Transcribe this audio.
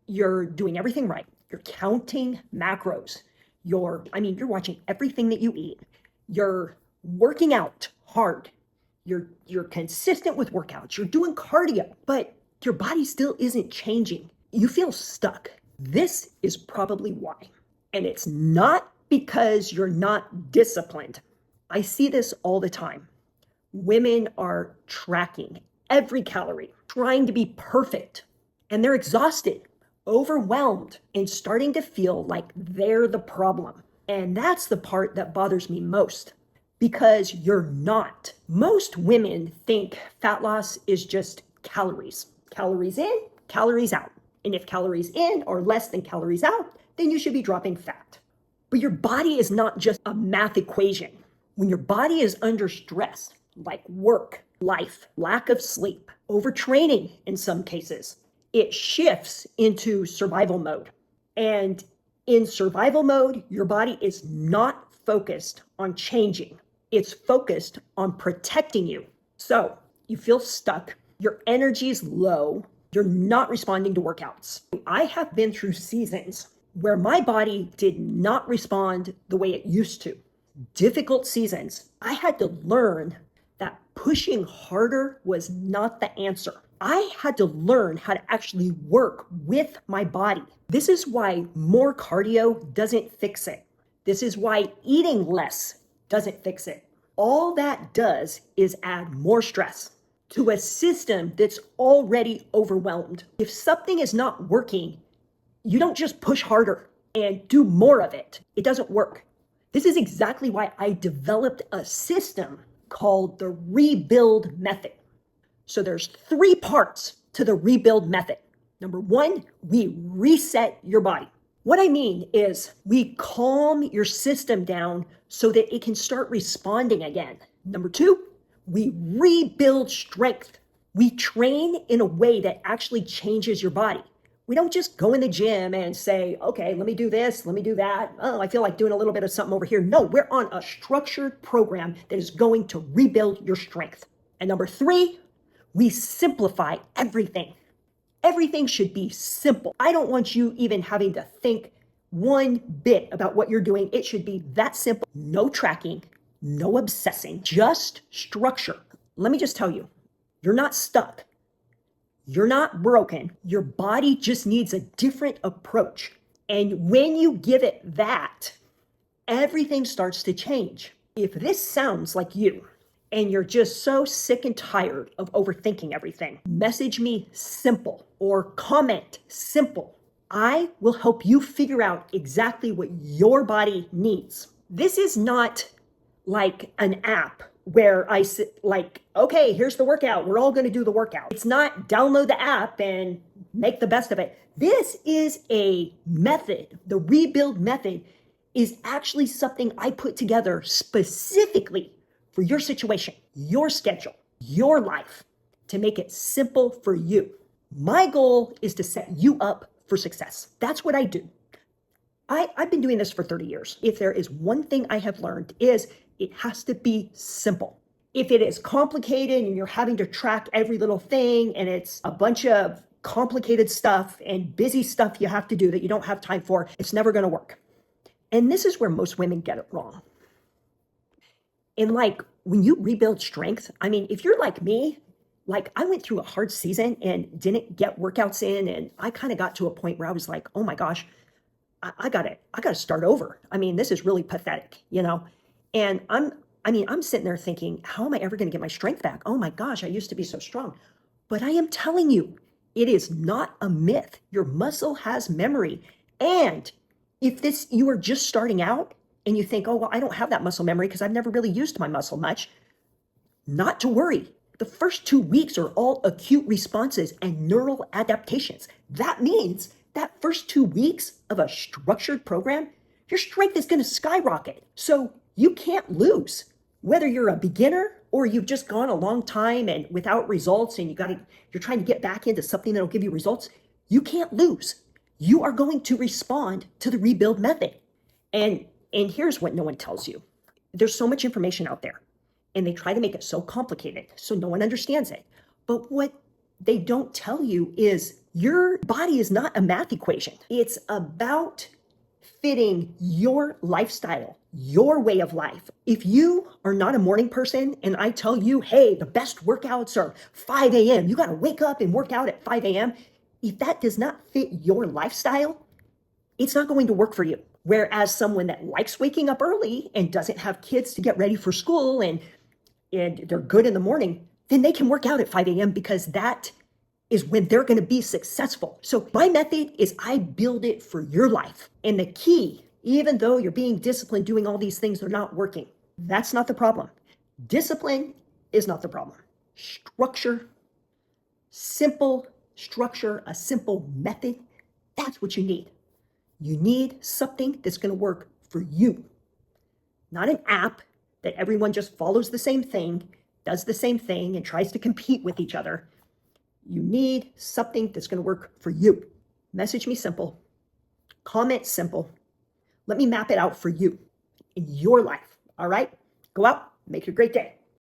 You're doing everything right. You're counting macros. You're watching everything that you eat. You're working out hard. You're consistent with workouts. You're doing cardio, but your body still isn't changing. You feel stuck. This is probably why. And it's not because you're not disciplined. I see this all the time. Women are tracking every calorie, trying to be perfect, and they're exhausted, overwhelmed, and starting to feel like they're the problem. And that's the part that bothers me most, because you're not. Most women think fat loss is just calories. Calories in, calories out. And if calories in are less than calories out, then you should be dropping fat. But your body is not just a math equation. When your body is under stress, like work, life, lack of sleep, overtraining in some cases, it shifts into survival mode. And in survival mode, your body is not focused on changing. It's focused on protecting you. So you feel stuck, your energy's low, you're not responding to workouts. I have been through seasons where my body did not respond the way it used to. Difficult seasons. I had to learn that pushing harder was not the answer. I had to learn how to actually work with my body. This is why more cardio doesn't fix it. This is why eating less doesn't fix it. All that does is add more stress to a system that's already overwhelmed. If something is not working, you don't just push harder and do more of it. It doesn't work. This is exactly why I developed a system called the rebuild method. So there's 3 parts to the rebuild method. Number 1, we reset your body. What I mean is we calm your system down so that it can start responding again. Number 2, we rebuild strength. We train in a way that actually changes your body. We don't just go in the gym and say, okay, let me do this, let me do that. Oh, I feel like doing a little bit of something over here. No, we're on a structured program that is going to rebuild your strength. And number 3, we simplify everything. Everything should be simple. I don't want you even having to think one bit about what you're doing. It should be that simple. No tracking, no obsessing, just structure. Let me just tell you, you're not stuck. You're not broken. Your body just needs a different approach. And when you give it that, everything starts to change. If this sounds like you, and you're just so sick and tired of overthinking everything, message me simple or comment simple. I will help you figure out exactly what your body needs. This is not like an app where I sit like, okay, here's the workout. We're all going to do the workout. It's not download the app and make the best of it. This is a method. The rebuild method is actually something I put together specifically for your situation, your schedule, your life, to make it simple for you. My goal is to set you up for success. That's what I do. I've been doing this for 30 years. If there is one thing I have learned is it has to be simple. If it is complicated and you're having to track every little thing and it's a bunch of complicated stuff and busy stuff you have to do that you don't have time for, it's never going to work. And this is where most women get it wrong. And like when you rebuild strength, I mean, if you're like me, like I went through a hard season and didn't get workouts in, and I kind of got to a point where I was like, oh my gosh, I gotta start over. I mean, this is really pathetic, you know? And I'm sitting there thinking, how am I ever going to get my strength back? Oh my gosh, I used to be so strong. But I am telling you, it is not a myth. Your muscle has memory. And if you are just starting out and you think, oh, well, I don't have that muscle memory because I've never really used my muscle much, not to worry. The first 2 weeks are all acute responses and neural adaptations. That means that first 2 weeks of a structured program, your strength is going to skyrocket. So you can't lose. Whether you're a beginner or you've just gone a long time and without results and you're trying to get back into something that'll give you results, you can't lose. You are going to respond to the rebuild method. And here's what no one tells you. There's so much information out there and they try to make it so complicated so no one understands it. But what they don't tell you is Your body is not a math equation. It's about fitting your lifestyle, your way of life. If you are not a morning person and I tell you, hey, the best workouts are 5 a.m., you got to wake up and work out at 5 a.m., if that does not fit your lifestyle, it's not going to work for you. Whereas someone that likes waking up early and doesn't have kids to get ready for school and they're good in the morning, then they can work out at 5 a.m. because that is when they're going to be successful. So my method is I build it for your life. And the key, even though you're being disciplined, doing all these things, they're not working. That's not the problem. Discipline is not the problem. Structure, simple structure, a simple method, that's what you need. You need something that's going to work for you, not an app that everyone just follows the same thing, does the same thing, and tries to compete with each other. You need something that's going to work for you. Message me simple, comment simple. Let me map it out for you in your life. All right? Go out, make it a great day.